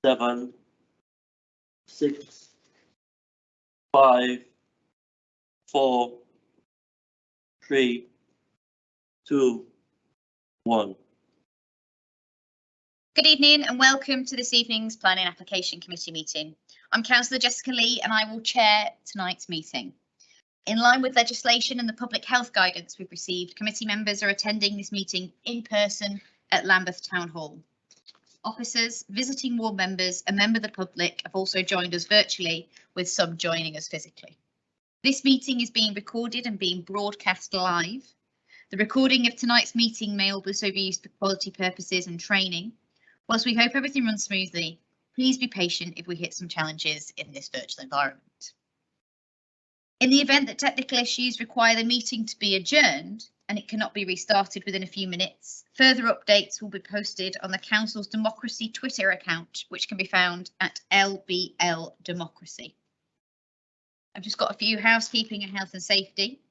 7, 6, 5, 4, 3, 2, 1. Good evening and welcome to this evening's Planning Application Committee meeting. I'm Councillor Jessica Leigh and I will chair tonight's meeting. In line with legislation and the public health guidance we've received, committee members are attending this meeting in person at Lambeth Town Hall. Officers, visiting ward members and members of the public have also joined us virtually, with some joining us physically. This meeting is being recorded and being broadcast live. The recording of tonight's meeting may also be used for quality purposes and training. Whilst we hope everything runs smoothly, please be patient if we hit some challenges in this virtual environment. In the event that technical issues require the meeting to be adjourned and it cannot be restarted within a few minutes, further updates will be posted on the Council's Democracy Twitter account, which can be found at LBL Democracy. I've just got a few housekeeping and health and safety.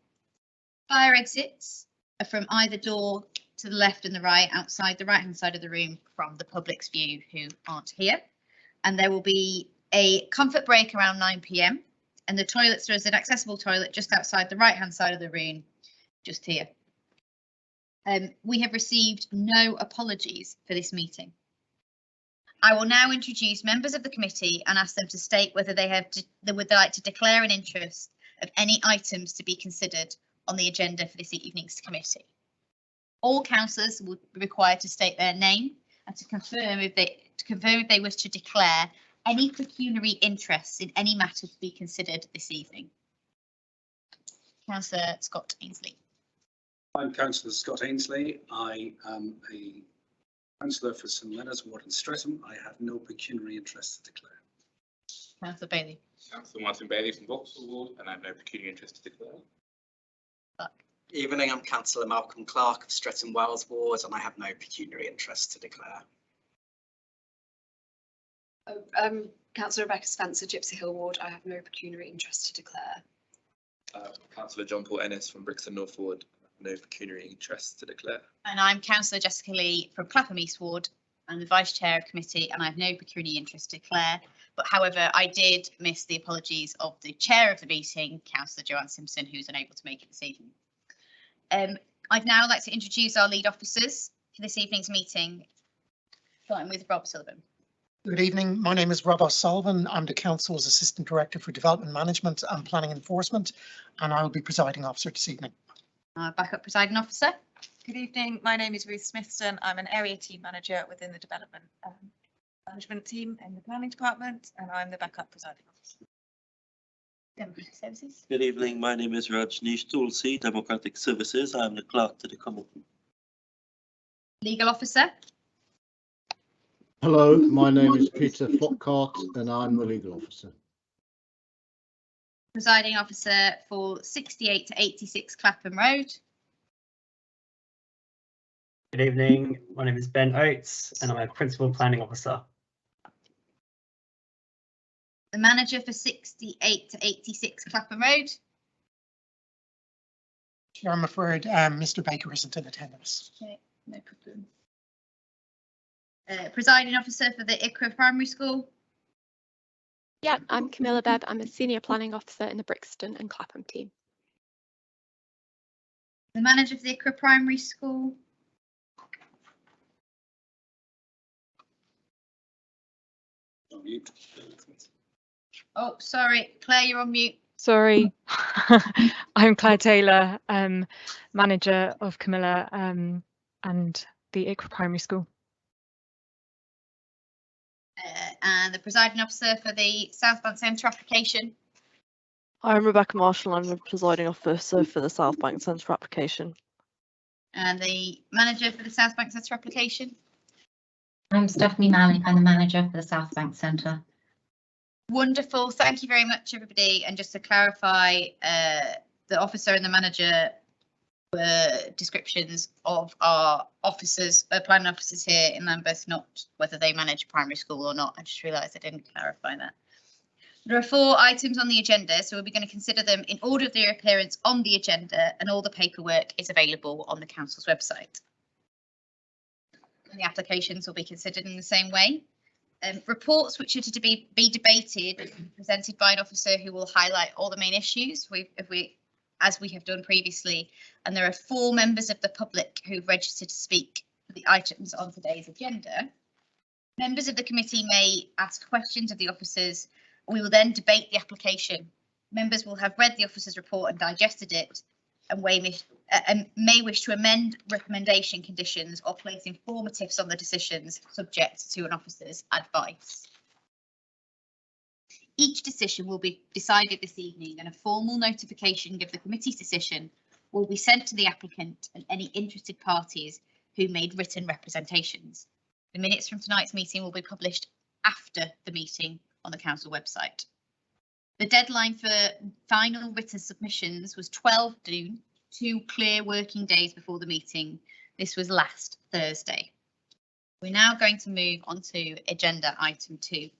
Fire exits are from either door to the left and the right, outside the right hand side of the room from the public's view who aren't here. And there will be a comfort break around 9 PM and the toilets, there is an accessible toilet just outside the right hand side of the room, just here. We have received no apologies for this meeting. I will now introduce members of the committee and ask them to state whether they would like to declare an interest of any items to be considered on the agenda for this evening's committee. All councillors will be required to state their name and to confirm if they wish to declare any pecuniary interests in any matter to be considered this evening. Councillor Scott Ainslie. I'm Councillor Scott Ainslie. I am a councillor for St Leonard's Ward in Streatham. I have no pecuniary interest to declare. Councillor Bailey. Councillor Martin Bailey from Vauxhall Ward, and I have no pecuniary interest to declare. Evening, I'm Councillor Malcolm Clark of Streatham Wells Ward, and I have no pecuniary interest to declare. Councillor Rebecca Spencer, Gypsy Hill Ward. I have no pecuniary interest to declare. Councillor John Paul Ennis from Brixton North Ward, no pecuniary interest to declare. And I'm Councillor Jessica Leigh from Clapham East Ward. I'm the Vice Chair of Committee and I have no pecuniary interest to declare. But however, I did miss the apologies of the Chair of the meeting, Councillor Joanne Simpson, who's unable to make it this evening. I'd now like to introduce our lead officers for this evening's meeting, starting with Rob Sullivan. Good evening, my name is Rob O'Sullivan. I'm the Council's Assistant Director for Development Management and Planning Enforcement, and I will be presiding officer this evening. Backup presiding officer. Good evening, my name is Ruth Smithson. I'm an area team manager within the development management team in the planning department, and I'm the backup presiding officer. Democratic Services. Good evening, my name is Rajneesh Tulsi, Democratic Services. I am the clerk to the committee. Legal officer. Hello, my name is Peter Flockhart and I'm the legal officer. Presiding officer for 68 to 86 Clapham Road. Good evening, my name is Ben Oates and I'm a principal planning officer. The manager for 68 to 86 Clapham Road. Chair, I'm afraid Mr. Baker isn't in attendance. Okay, no problem. Presiding officer for the ICRA Primary School. Yeah, I'm Camilla Bebb. I'm a senior planning officer in the Brixton and Clapham team. The manager for the ICRA Primary School. Oh, sorry, Claire, you're on mute. Sorry, I'm Claire Taylor, manager of Camilla and the ICRA Primary School. And the presiding officer for the South Bank Centre application. I'm Rebecca Marshall, I'm the presiding officer for the South Bank Centre application. And the manager for the South Bank Centre application. I'm Stephanie Malley, I'm the manager for the South Bank Centre. Wonderful, thank you very much everybody. And just to clarify, the officer and the manager were descriptions of our officers, planning officers here in Lambeth, not whether they manage primary school or not. I just realised I didn't clarify that. There are 4 items on the agenda, so we'll be going to consider them in order of their appearance on the agenda, and all the paperwork is available on the council's website. And the applications will be considered in the same way. Reports which are to be debated, presented by an officer who will highlight all the main issues as we have done previously. And there are 4 members of the public who've registered to speak for the items on today's agenda. Members of the committee may ask questions of the officers. We will then debate the application. Members will have read the officer's report and digested it, and may wish to amend recommendation conditions or place informatives on the decisions subject to an officer's advice. Each decision will be decided this evening, and a formal notification of the committee's decision will be sent to the applicant and any interested parties who made written representations. The minutes from tonight's meeting will be published after the meeting on the council website. The deadline for final written submissions was 12 June, 2 clear working days before the meeting. This was last Thursday. We're now going to move on to agenda item 2.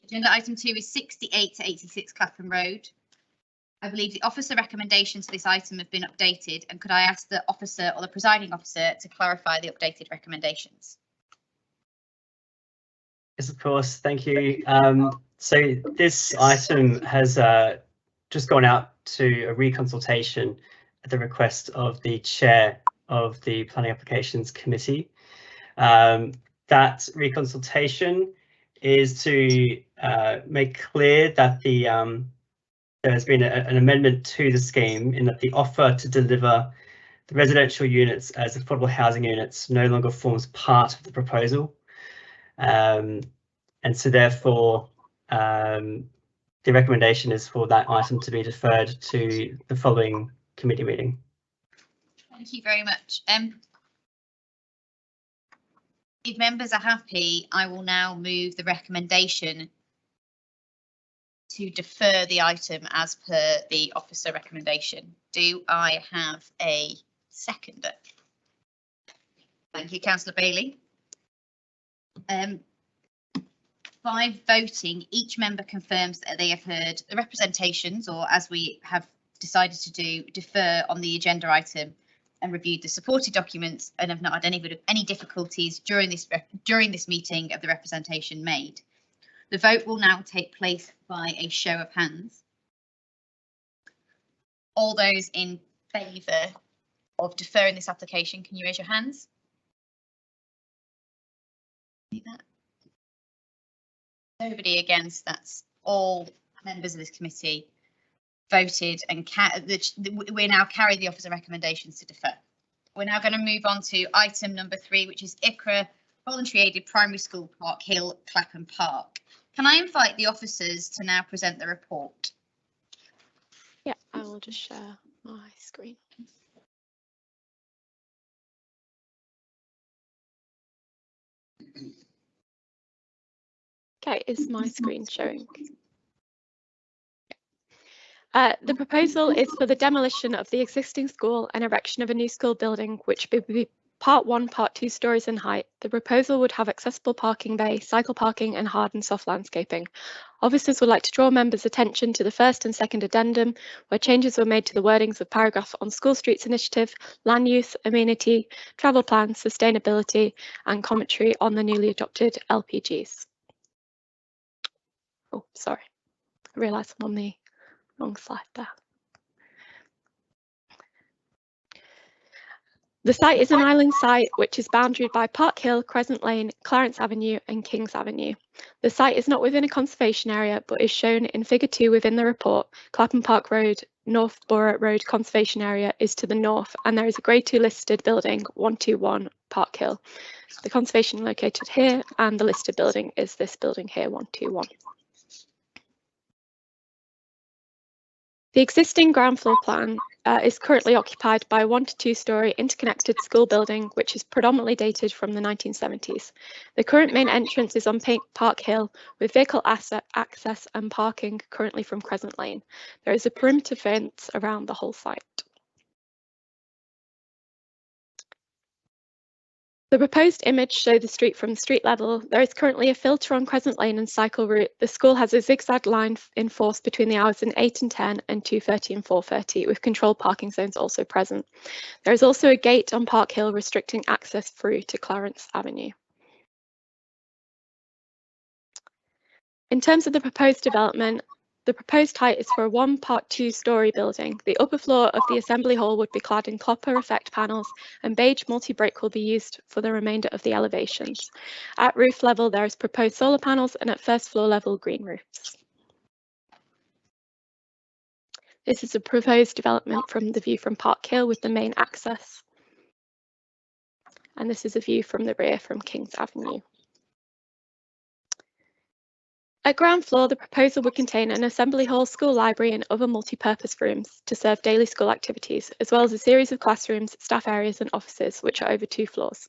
Agenda item 2 is 68 to 86 Clapham Road. I believe the officer recommendations for this item have been updated, and could I ask the officer or the presiding officer to clarify the updated recommendations? Yes, of course. Thank you. So this item has just gone out to a reconsultation at the request of the chair of the Planning Applications Committee. That reconsultation is to make clear that there has been an amendment to the scheme in that the offer to deliver the residential units as affordable housing units no longer forms part of the proposal. And so therefore, the recommendation is for that item to be deferred to the following committee meeting. Thank you very much. If members are happy, I will now move the recommendation to defer the item as per the officer recommendation. Do I have a seconder? Thank you, Councillor Bailey. By voting, each member confirms that they have heard the representations, or as we have decided to do, defer on the agenda item, and reviewed the supported documents and have not had any difficulties during this meeting of the representation made. The vote will now take place by a show of hands. All those in favour of deferring this application, can you raise your hands? Nobody against. That's all members of this committee voted, and we now carry the officer recommendations to defer. We're now going to move on to item number 3, which is ICRA Voluntary Aided Primary School, Park Hill, Clapham Park. Can I invite the officers to now present the report? Yeah, I will just share my screen. Okay, is my screen showing? The proposal is for the demolition of the existing school and erection of a new school building, which will be Part 1, Part 2 stories in height. The proposal would have accessible parking bay, cycle parking and hard and soft landscaping. Officers would like to draw members' attention to the first and second addendum, where changes were made to the wordings of paragraph on School Streets Initiative, land use, amenity, travel plans, sustainability and commentary on the newly adopted LPGs. Oh, sorry, I realised I'm on the wrong slide there. The site is an island site which is boundaried by Park Hill, Crescent Lane, Clarence Avenue and Kings Avenue. The site is not within a conservation area but is shown in figure 2 within the report. Clapham Park Road, Northborough Road Conservation Area is to the north, and there is a Grade 2 listed building 121 Park Hill. The conservation located here, and the listed building is this building here, 121. The existing ground floor plan is currently occupied by a 1 to 2 storey interconnected school building, which is predominantly dated from the 1970s. The current main entrance is on Park Hill, with vehicle access and parking currently from Crescent Lane. There is a perimeter fence around the whole site. The proposed image shows the street from street level. There is currently a filter on Crescent Lane and cycle route. The school has a zigzag line enforced between the hours of 8 and 10 and 2:30 and 4:30, with controlled parking zones also present. There is also a gate on Park Hill restricting access through to Clarence Avenue. In terms of the proposed development, the proposed height is for a 1 Part 2 storey building. The upper floor of the Assembly Hall would be clad in copper effect panels, and beige multi-brick will be used for the remainder of the elevations. At roof level, there is proposed solar panels, and at first floor level, green roofs. This is a proposed development from the view from Park Hill with the main access. And this is a view from the rear from Kings Avenue. At ground floor, the proposal would contain an assembly hall, school library and other multi-purpose rooms to serve daily school activities, as well as a series of classrooms, staff areas and offices, which are over 2 floors.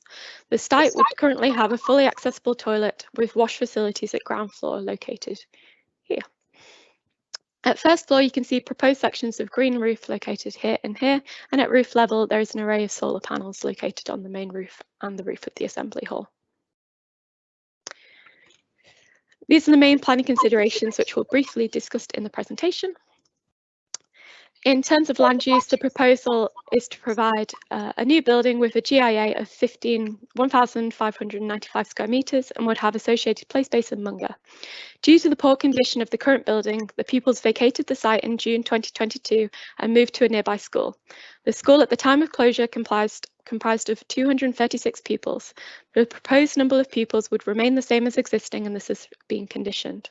The site would currently have a fully accessible toilet with wash facilities at ground floor located here. At first floor, you can see proposed sections of green roof located here and here, and at roof level, there is an array of solar panels located on the main roof and the roof of the assembly hall. These are the main planning considerations which we'll briefly discuss in the presentation. In terms of land use, the proposal is to provide a new building with a GIA of 1,595 square metres and would have associated play space and Munger. Due to the poor condition of the current building, the pupils vacated the site in June 2022 and moved to a nearby school. The school at the time of closure comprised of 236 pupils. The proposed number of pupils would remain the same as existing, and this is being conditioned.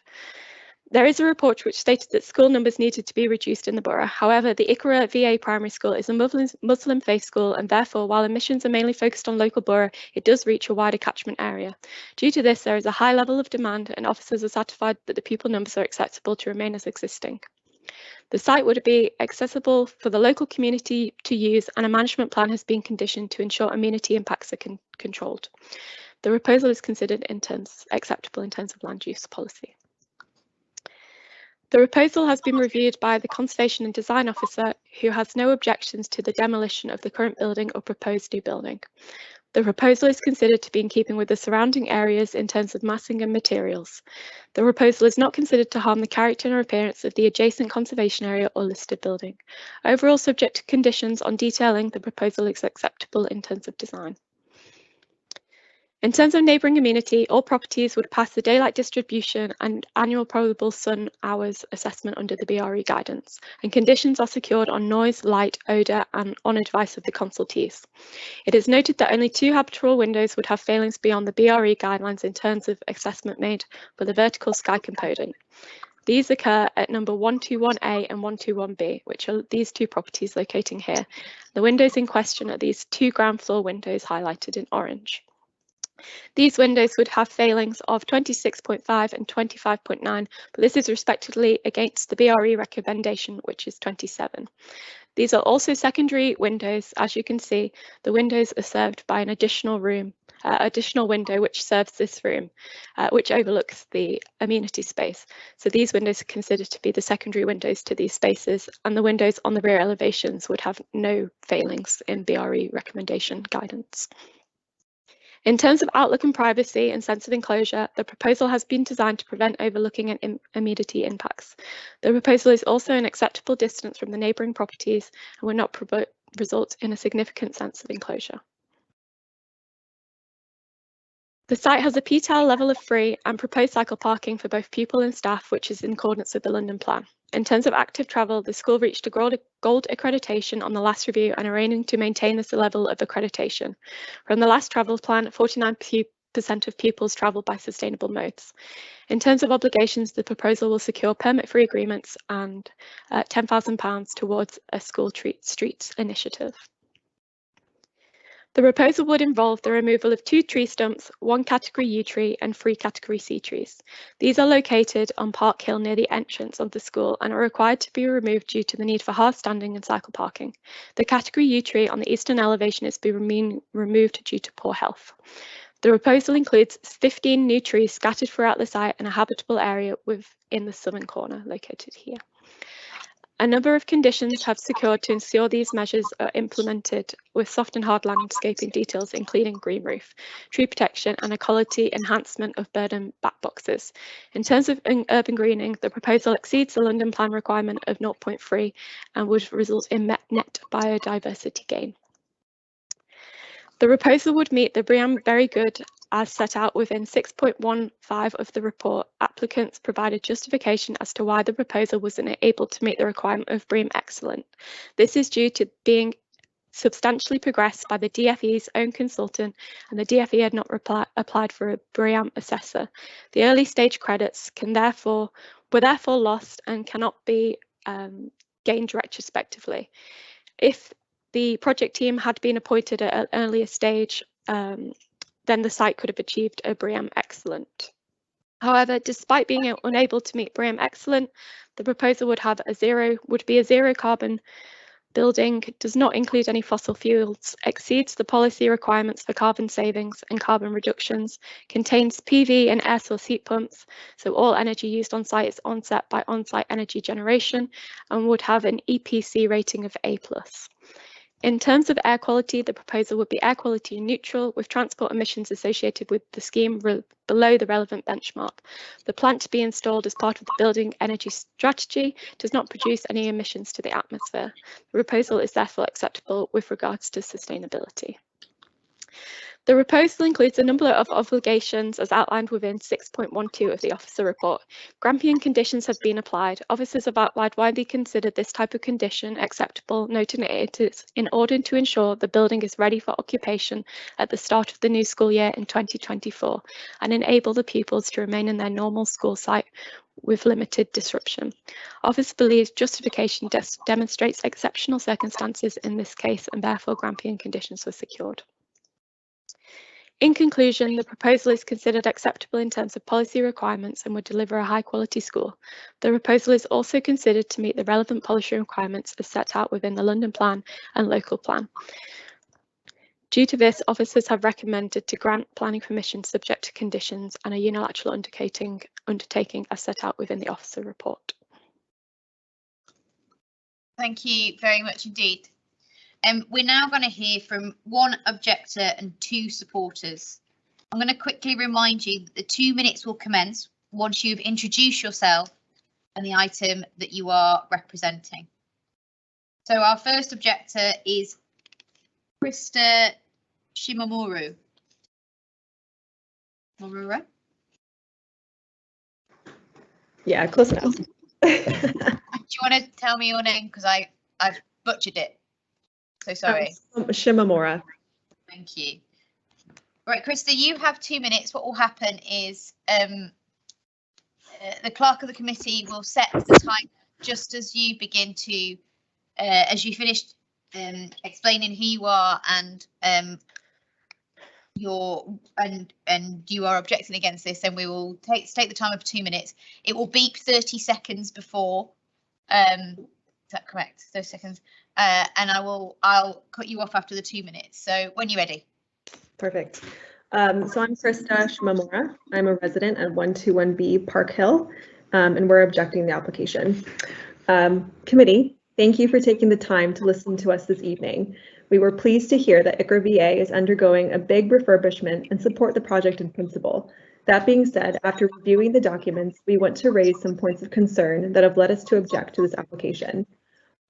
There is a report which stated that school numbers needed to be reduced in the borough. However, the Ikra VA Primary School is a Muslim faith school, and therefore, while admissions are mainly focused on local borough, it does reach a wider catchment area. Due to this, there is a high level of demand, and officers are satisfied that the pupil numbers are acceptable to remain as existing. The site would be accessible for the local community to use, and a management plan has been conditioned to ensure amenity impacts are controlled. The proposal is considered acceptable in terms of land use policy. The proposal has been reviewed by the Conservation and Design Officer, who has no objections to the demolition of the current building or proposed new building. The proposal is considered to be in keeping with the surrounding areas in terms of massing and materials. The proposal is not considered to harm the character and appearance of the adjacent conservation area or listed building. Overall, subject to conditions on detailing, the proposal is acceptable in terms of design. In terms of neighbouring amenity, all properties would pass the daylight distribution and annual probable sun hours assessment under the BRE guidance, and conditions are secured on noise, light, odour and on advice of the consultees. It is noted that only 2 habitable windows would have failings beyond the BRE guidelines in terms of assessment made for the vertical sky component. These occur at number 121A and 121B, which are these 2 properties locating here. The windows in question are these 2 ground floor windows highlighted in orange. These windows would have failings of 26.5 and 25.9, but this is respectively against the BRE recommendation, which is 27. These are also secondary windows. As you can see, the windows are served by an additional window which serves this room, which overlooks the amenity space. So these windows are considered to be the secondary windows to these spaces, and the windows on the rear elevations would have no failings in BRE recommendation guidance. In terms of outlook and privacy and sense of enclosure, the proposal has been designed to prevent overlooking and amenity impacts. The proposal is also an acceptable distance from the neighbouring properties and will not result in a significant sense of enclosure. The site has a PTAL level of 3 and proposed cycle parking for both pupil and staff, which is in accordance with the London plan. In terms of active travel, the school reached a gold accreditation on the last review and are aiming to maintain this level of accreditation. From the last travel plan, 49% of pupils travel by sustainable modes. In terms of obligations, the proposal will secure permit-free agreements and £10,000 towards a school streets initiative. The proposal would involve the removal of 2 tree stumps, 1 category U tree and 3 category C trees. These are located on Park Hill near the entrance of the school and are required to be removed due to the need for hard standing and cycle parking. The category U tree on the eastern elevation is being removed due to poor health. The proposal includes 15 new trees scattered throughout the site and a habitable area within the southern corner located here. A number of conditions have secured to ensure these measures are implemented with soft and hard landscaping details, including green roof, tree protection and a quality enhancement of bird and bat boxes. In terms of urban greening, the proposal exceeds the London plan requirement of 0.3 and would result in net biodiversity gain. The proposal would meet the BREEAM Very Good as set out within 6.15 of the report, applicants provided justification as to why the proposal was unable to meet the requirement of BREEAM Excellent. This is due to being substantially progressed by the DFE's own consultant, and the DFE had not applied for a BREEAM assessor. The early stage credits were therefore lost and cannot be gained retrospectively. If the project team had been appointed at an earlier stage, then the site could have achieved a BREEAM Excellent. However, despite being unable to meet BREEAM Excellent, the proposal would be a zero carbon building, does not include any fossil fuels, exceeds the policy requirements for carbon savings and carbon reductions, contains PV and air source heat pumps, so all energy used on site is onset by on-site energy generation, and would have an EPC rating of A+. In terms of air quality, the proposal would be air quality neutral, with transport emissions associated with the scheme below the relevant benchmark. The plant to be installed as part of the building energy strategy does not produce any emissions to the atmosphere. The proposal is therefore acceptable with regards to sustainability. The proposal includes a number of obligations as outlined within 6.12 of the officer report. Grampian conditions have been applied. Officers have outlined why they consider this type of condition acceptable, noting it is in order to ensure the building is ready for occupation at the start of the new school year in 2024 and enable the pupils to remain in their normal school site with limited disruption. Officer believes justification demonstrates exceptional circumstances in this case, and therefore Grampian conditions were secured. In conclusion, the proposal is considered acceptable in terms of policy requirements and would deliver a high-quality school. The proposal is also considered to meet the relevant policy requirements as set out within the London Plan and Local Plan. Due to this, officers have recommended to grant planning permission subject to conditions and a unilateral undertaking as set out within the officer report. Thank you very much indeed. We're now going to hear from one objector and two supporters. I'm going to quickly remind you that the 2 minutes will commence once you've introduced yourself and the item that you are representing. So our first objector is Krista Shimamura. Yeah, close enough. Do you want to tell me your name? Because I've butchered it. So sorry. Shimamura. Thank you. Right, Krista, you have 2 minutes. What will happen is the clerk of the committee will set the time just as you begin to, as you finish explaining who you are and you are objecting against this, and we will take the time of 2 minutes. It will beep 30 seconds before. Is that correct? 30 seconds. And I'll cut you off after the 2 minutes. So when you're ready. Perfect. So I'm Krista Shimamura. I'm a resident at 121B Park Hill, and we're objecting the application. Committee, thank you for taking the time to listen to us this evening. We were pleased to hear that ICRA VA is undergoing a big refurbishment and support the project in principle. That being said, after reviewing the documents, we want to raise some points of concern that have led us to object to this application.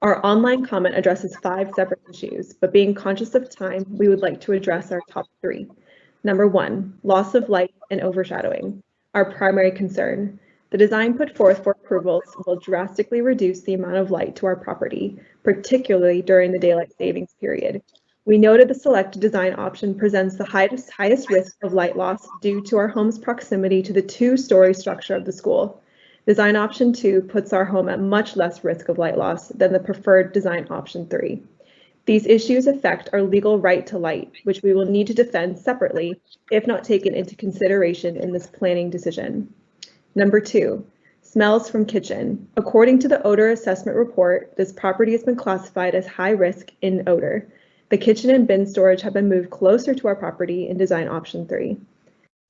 Our online comment addresses 5 separate issues, but being conscious of time, we would like to address our top 3. Number 1, loss of light and overshadowing. Our primary concern. The design put forth for approvals will drastically reduce the amount of light to our property, particularly during the daylight savings period. We noted the selected design option presents the highest risk of light loss due to our home's proximity to the 2-story structure of the school. Design option 2 puts our home at much less risk of light loss than the preferred design option 3. These issues affect our legal right to light, which we will need to defend separately if not taken into consideration in this planning decision. Number 2, smells from kitchen. According to the odor assessment report, this property has been classified as high risk in odor. The kitchen and bin storage have been moved closer to our property in design option 3.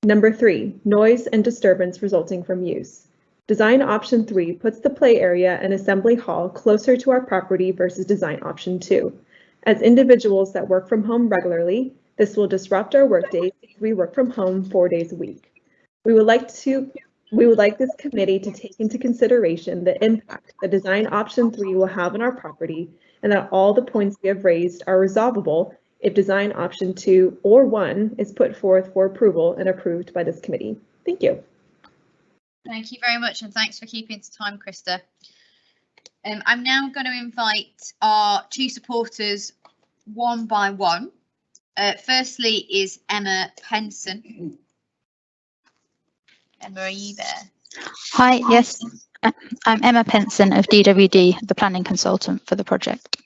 Number 3, noise and disturbance resulting from use. Design option 3 puts the play area and assembly hall closer to our property versus design option 2. As individuals that work from home regularly, this will disrupt our workdays if we work from home 4 days a week. We would like this committee to take into consideration the impact that design option 3 will have on our property, and that all the points we have raised are resolvable if design option 2 or 1 is put forth for approval and approved by this committee. Thank you. Thank you very much, and thanks for keeping to time, Krista. I'm now going to invite our 2 supporters one by one. Firstly is Emma Penson. Emma, are you there? Hi, yes, I'm Emma Penson of DWD, the planning consultant for the project.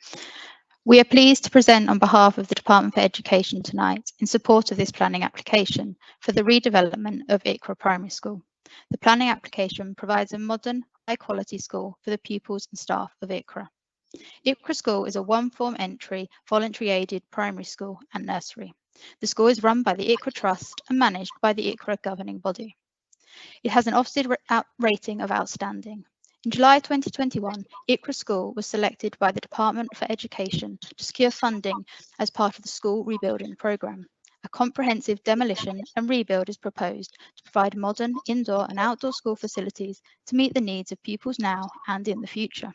We are pleased to present on behalf of the Department for Education tonight in support of this planning application for the redevelopment of ICRA Primary School. The planning application provides a modern, high-quality school for the pupils and staff of ICRA. ICRA School is a one-form entry, voluntary-aided primary school and nursery. The school is run by the ICRA Trust and managed by the ICRA governing body. It has an Ofsted rating of outstanding. In July 2021, ICRA School was selected by the Department for Education to secure funding as part of the school rebuilding programme. A comprehensive demolition and rebuild is proposed to provide modern indoor and outdoor school facilities to meet the needs of pupils now and in the future.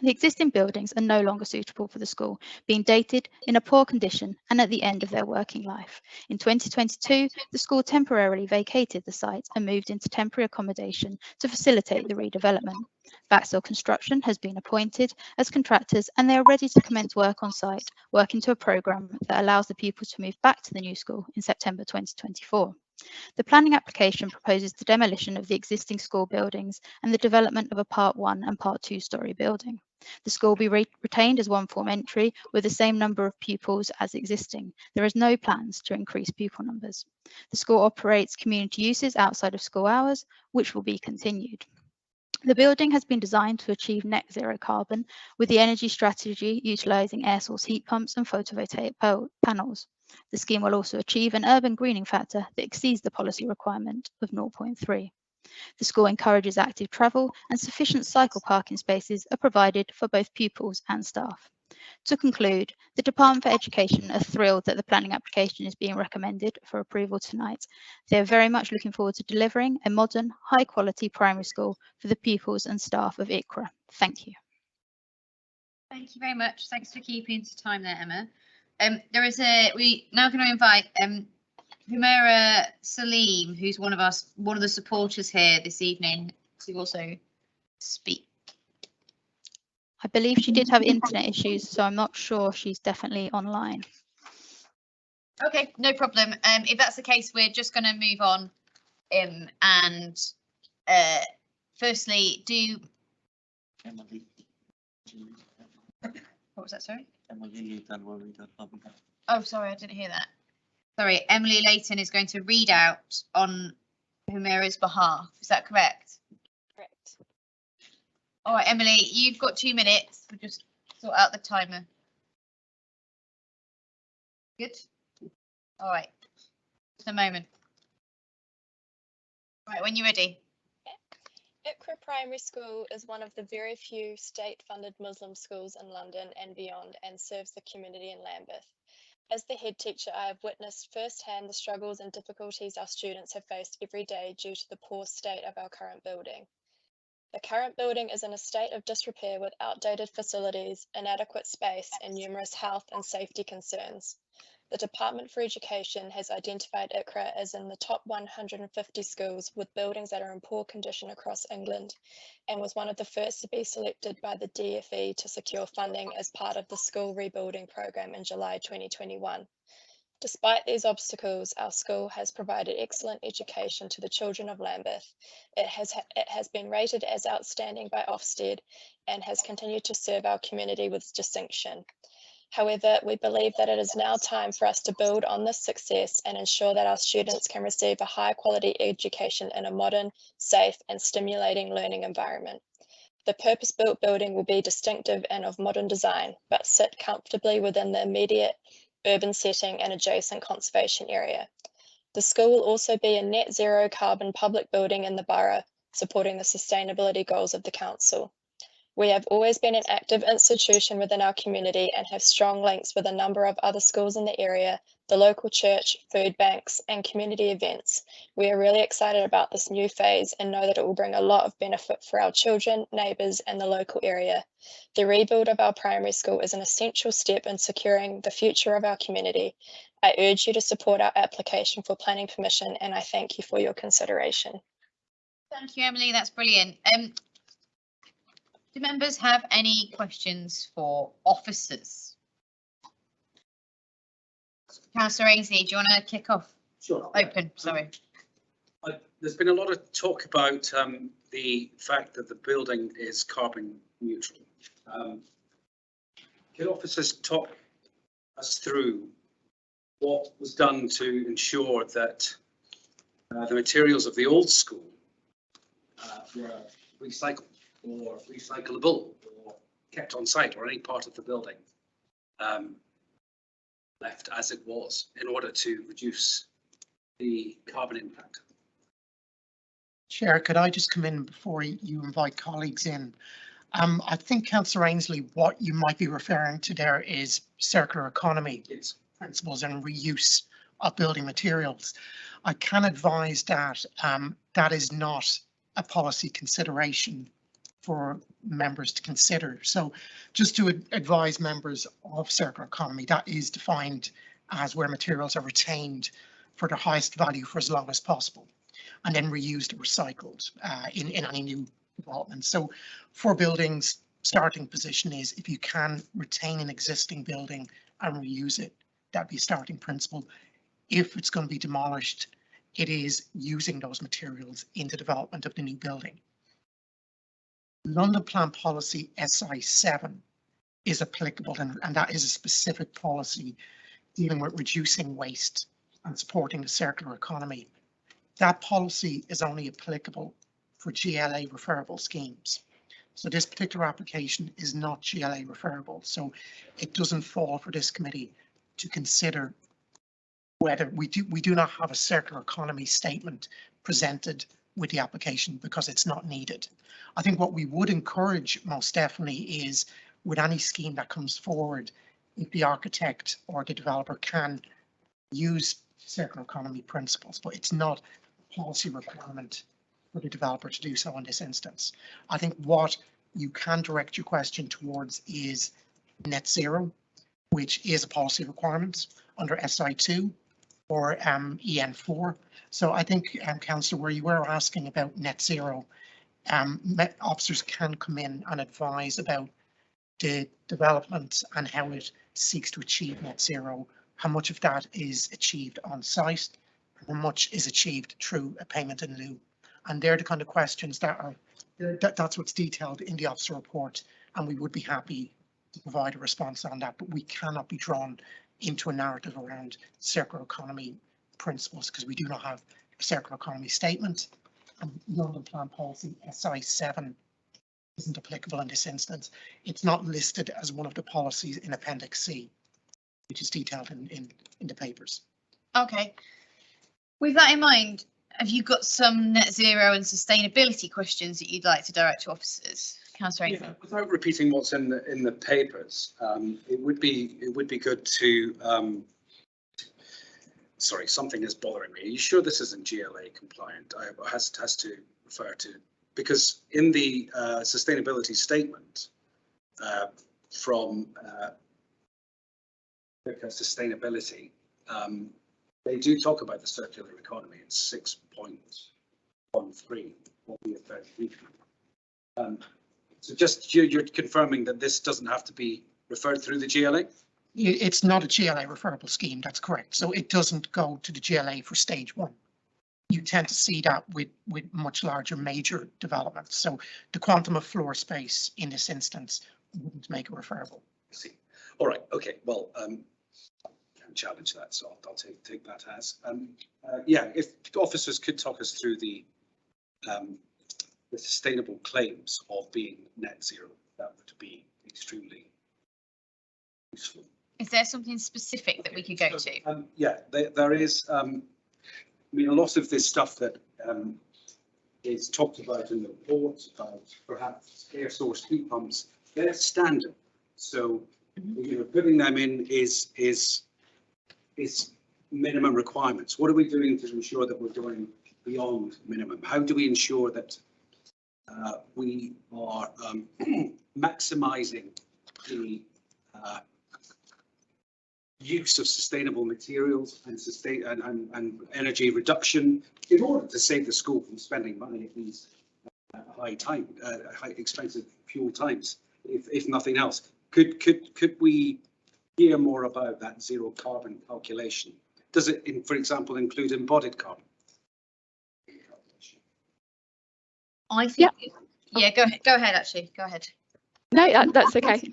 The existing buildings are no longer suitable for the school, being dated, in a poor condition and at the end of their working life. In 2022, the school temporarily vacated the site and moved into temporary accommodation to facilitate the redevelopment. Backstall Construction has been appointed as contractors and they are ready to commence work on site, working to a programme that allows the pupils to move back to the new school in September 2024. The planning application proposes the demolition of the existing school buildings and the development of a Part 1 and Part 2 storey building. The school will be retained as one-form entry with the same number of pupils as existing. There is no plans to increase pupil numbers. The school operates community uses outside of school hours, which will be continued. The building has been designed to achieve net zero carbon with the energy strategy utilising air source heat pumps and photovoltaic panels. The scheme will also achieve an urban greening factor that exceeds the policy requirement of 0.3. The school encourages active travel and sufficient cycle parking spaces are provided for both pupils and staff. To conclude, the Department for Education are thrilled that the planning application is being recommended for approval tonight. They are very much looking forward to delivering a modern, high-quality primary school for the pupils and staff of ICRA. Thank you. Thank you very much. Thanks for keeping to time there, Emma. We now going to invite Humaira Salim, who's one of the supporters here this evening, to also speak. I believe she did have internet issues, so I'm not sure she's definitely online. Okay, no problem. If that's the case, we're just going to move on. Firstly, Emily. What was that, sorry? Emily, Oh, sorry, I didn't hear that. Sorry, Emily Layton is going to read out on Humaira's behalf. Is that correct? Correct. All right, Emily, you've got 2 minutes. We'll just sort out the timer. Good. All right. Just a moment. Right, when you're ready. ICRA Primary School is one of the very few state-funded Muslim schools in London and beyond and serves the community in Lambeth. As the head teacher, I have witnessed firsthand the struggles and difficulties our students have faced every day due to the poor state of our current building. The current building is in a state of disrepair with outdated facilities, inadequate space, and numerous health and safety concerns. The Department for Education has identified ICRA as in the top 150 schools with buildings that are in poor condition across England and was one of the first to be selected by the DfE to secure funding as part of the school rebuilding programme in July 2021. Despite these obstacles, our school has provided excellent education to the children of Lambeth. It has been rated as outstanding by Ofsted and has continued to serve our community with distinction. However, we believe that it is now time for us to build on this success and ensure that our students can receive a high quality education in a modern, safe and stimulating learning environment. The purpose-built building will be distinctive and of modern design, but sit comfortably within the immediate urban setting and adjacent conservation area. The school will also be a net zero carbon public building in the borough, supporting the sustainability goals of the council. We have always been an active institution within our community and have strong links with a number of other schools in the area the local church, food banks, and community events. We are really excited about this new phase and know that it will bring a lot of benefit for our children, neighbours, and the local area. The rebuild of our primary school is an essential step in securing the future of our community. I urge you to support our application for planning permission, and I thank you for your consideration. Thank you, Emily. That's brilliant. Do members have any questions for officers? Councillor Ainslie, do you want to kick off? Sure. Open, sorry. There's been a lot of talk about the fact that the building is carbon neutral. Can officers talk us through what was done to ensure that the materials of the old school were recycled or recyclable or kept on site, or any part of the building left as it was, in order to reduce the carbon impact? Chair, could I just come in before you invite colleagues in? I think, Councillor Ainslie, what you might be referring to there is circular economy principles and reuse of building materials. I can advise that that is not a policy consideration for members to consider. So just to advise members of circular economy, that is defined as where materials are retained for their highest value for as long as possible, and then reused or recycled in any new development. So for buildings, starting position is if you can retain an existing building and reuse it, that'd be a starting principle. If it's going to be demolished, it is using those materials in the development of the new building. London Plan Policy SI7 is applicable, and that is a specific policy dealing with reducing waste and supporting the circular economy. That policy is only applicable for GLA referable schemes. So this particular application is not GLA referable, so it doesn't fall for this committee to consider whether we do not have a circular economy statement presented with the application because it's not needed. I think what we would encourage most definitely is with any scheme that comes forward, if the architect or the developer can use circular economy principles, but it's not a policy requirement for the developer to do so in this instance. I think what you can direct your question towards is net zero, which is a policy requirement under SI2 or EN4. So I think, Councillor, where you were asking about net zero, officers can come in and advise about the development and how it seeks to achieve net zero, how much of that is achieved on site, how much is achieved through a payment in lieu. And they're the kind of questions that are, that's what's detailed in the officer report, and we would be happy to provide a response on that, but we cannot be drawn into a narrative around circular economy principles because we do not have a circular economy statement. And London Plan Policy SI7 isn't applicable in this instance. It's not listed as one of the policies in Appendix C, which is detailed in the papers. Okay. With that in mind, have you got some net zero and sustainability questions that you'd like to direct to officers? Councillor Ainslie. Yeah, without repeating what's in the papers, it would be good to. Sorry, something is bothering me. Are you sure this isn't GLA compliant? Has to refer to, because in the sustainability statement from sustainability, they do talk about the circular economy in 6.13. So just you're confirming that this doesn't have to be referred through the GLA? It's not a GLA referable scheme, that's correct. So it doesn't go to the GLA for stage one. You tend to see that with much larger major developments. So the quantum of floor space in this instance wouldn't make it referable. I see. All right. Okay. Well, can challenge that, so I'll take that as. Yeah, if officers could talk us through the sustainable claims of being net zero, that would be extremely useful. Is there something specific that we could go to? Yeah, there is. I mean, a lot of this stuff that is talked about in the report about perhaps air source heat pumps, they're standard. So you know, putting them in is minimum requirements. What are we doing to ensure that we're going beyond minimum? How do we ensure that we are maximising the use of sustainable materials and energy reduction in order to save the school from spending money at these high expensive fuel times, if nothing else? Could we hear more about that zero carbon calculation? Does it, for example, include embodied carbon? I think, yeah, go ahead, actually, go ahead. No, that's okay.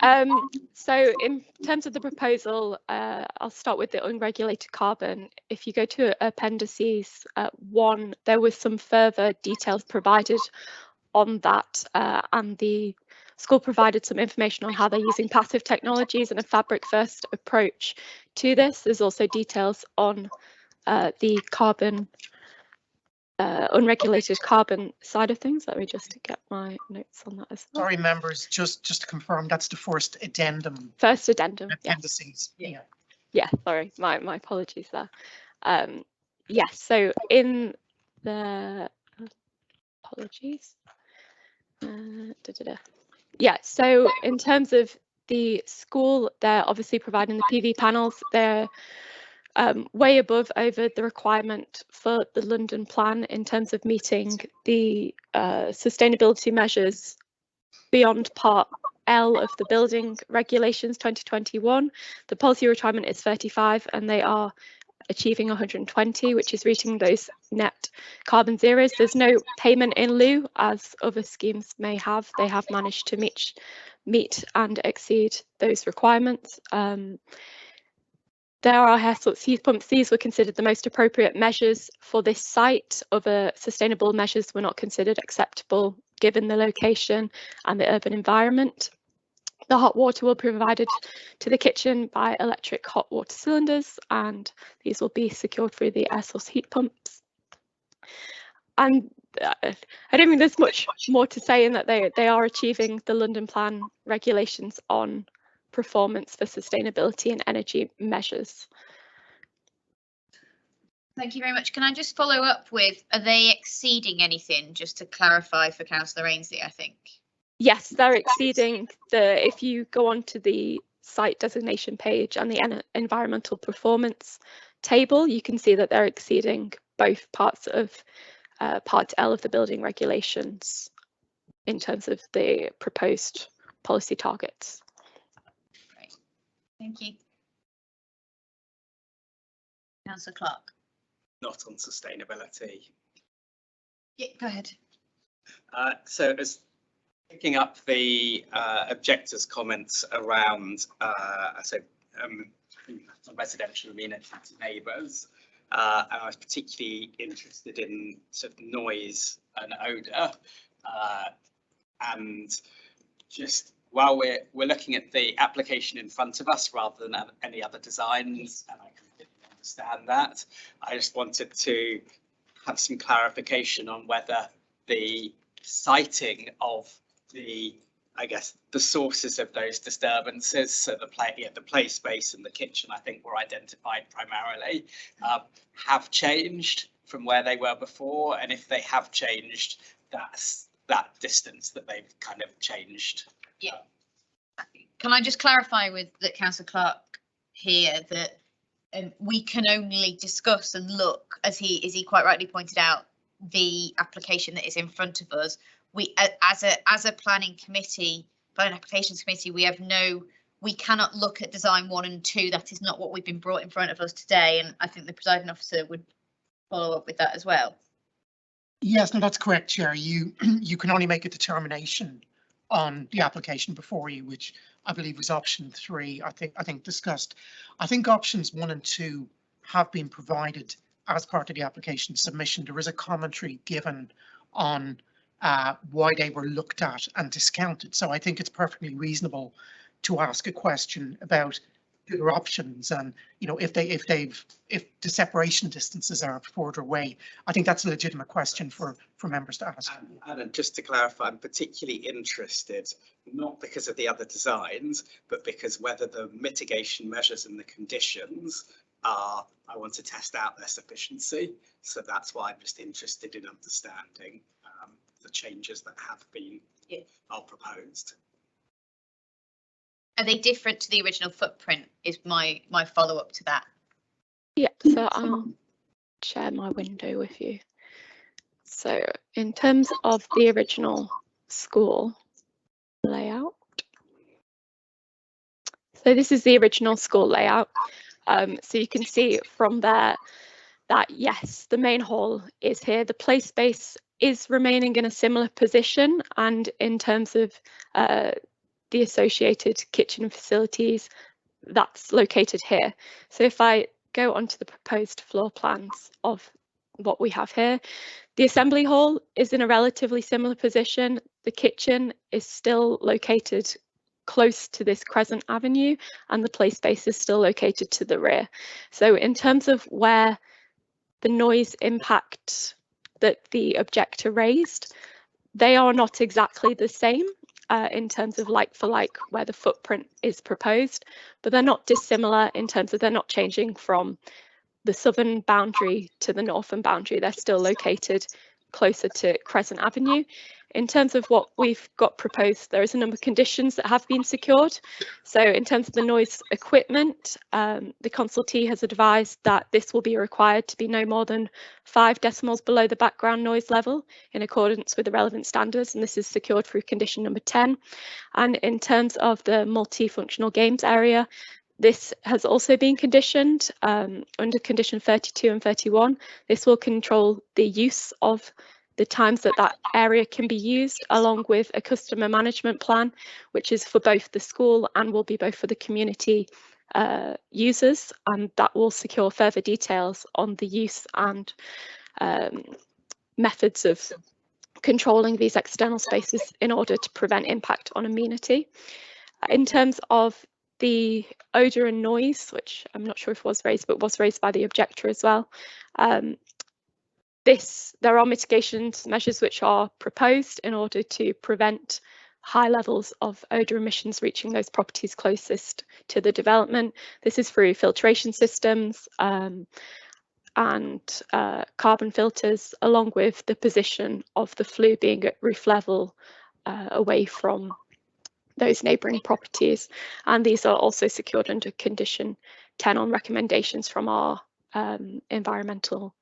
So in terms of the proposal, I'll start with the unregulated carbon. If you go to appendices 1, there was some further details provided on that, and the school provided some information on how they're using passive technologies and a fabric first approach to this. There's also details on the carbon, unregulated carbon side of things. Let me just get my notes on that as well. Sorry, members, just to confirm, that's the first addendum. First addendum, appendices. yes. Yeah, sorry, my apologies there. Yes, so in the apologies. Yeah, so in terms of the school, they're obviously providing the PV panels. They're way above over the requirement for the London plan in terms of meeting the sustainability measures beyond Part L of the Building Regulations 2021. The policy requirement is 35 and they are achieving 120, which is reaching those net carbon zeros. There's no payment in lieu as other schemes may have. They have managed to meet and exceed those requirements. There are air source heat pumps. These were considered the most appropriate measures for this site. Other sustainable measures were not considered acceptable given the location and the urban environment. The hot water will be provided to the kitchen by electric hot water cylinders, and these will be secured through the air source heat pumps. And I don't think there's much more to say in that they are achieving the London Plan regulations on performance for sustainability and energy measures. Thank you very much. Can I just follow up with, are they exceeding anything, just to clarify for Councillor Ainslie, I think? Yes, they're exceeding if you go onto the site designation page and the environmental performance table, you can see that they're exceeding both parts of Part L of the building regulations in terms of the proposed policy targets. Great, thank you. Councillor Clark. Not on sustainability. Yeah, go ahead. So as picking up the objectors' comments around residential amenity to neighbours, and I was particularly interested in sort of noise and odour, and just while we're looking at the application in front of us rather than any other designs, and I completely understand that, I just wanted to have some clarification on whether the citing of the sources of those disturbances, so the play space and the kitchen, I think were identified primarily, have changed from where they were before, and if they have changed, that's that distance that they've kind of changed. Yeah. Can I just clarify with that, Councillor Clark here, that we can only discuss and look, as he quite rightly pointed out, the application that is in front of us. We, as a planning applications committee, we cannot look at design 1 and 2. That is not what we've been brought in front of us today, and I think the presiding officer would follow up with that as well. Yes, no, that's correct, Chair. You can only make a determination on the application before you, which I believe was option 3. I think discussed. I think options 1 and 2 have been provided as part of the application submission. There is a commentary given on why they were looked at and discounted. So I think it's perfectly reasonable to ask a question about other options, and if the separation distances are further away. I think that's a legitimate question for members to ask. And just to clarify, I'm particularly interested, not because of the other designs, but because whether the mitigation measures and the conditions I want to test out their sufficiency. So that's why I'm just interested in understanding the changes that have been are proposed. Are they different to the original footprint is my follow-up to that. Yeah, so I'll share my window with you. So in terms of the original school layout, so this is the original school layout. So you can see from there that yes, the main hall is here. The play space is remaining in a similar position, and in terms of the associated kitchen facilities, that's located here. So if I go onto the proposed floor plans of what we have here, the assembly hall is in a relatively similar position. The kitchen is still located close to this Crescent Avenue, and the play space is still located to the rear. So in terms of where the noise impact that the objector raised, they are not exactly the same in terms of like for like where the footprint is proposed, but they're not dissimilar in terms of they're not changing from the southern boundary to the northern boundary. They're still located closer to Crescent Avenue. In terms of what we've got proposed, there is a number of conditions that have been secured. So in terms of the noise equipment, the consultee has advised that this will be required to be no more than 5 decibels below the background noise level in accordance with the relevant standards, and this is secured through condition number 10. And in terms of the multifunctional games area, this has also been conditioned under condition 32 and 31. This will control the use of the times that that area can be used, along with a customer management plan, which is for both the school and will be both for the community users, and that will secure further details on the use and methods of controlling these external spaces in order to prevent impact on amenity. In terms of the odour and noise, which I'm not sure if was raised, but was raised by the objector as well, there are mitigation measures which are proposed in order to prevent high levels of odour emissions reaching those properties closest to the development. This is through filtration systems and carbon filters, along with the position of the flue being at roof level away from those neighbouring properties. And these are also secured under condition 10 on recommendations from our environmental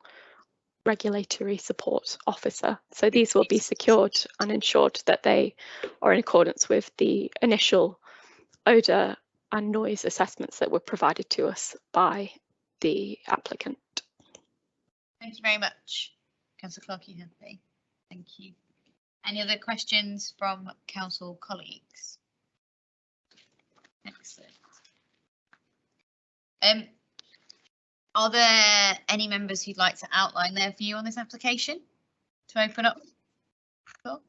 regulatory support officer. So these will be secured and ensured that they are in accordance with the initial odour and noise assessments that were provided to us by the applicant. Thank you very much. Councillor Clark, you have me. Thank you. Any other questions from council colleagues? Excellent. Are there any members who'd like to outline their view on this application to open up? Sure.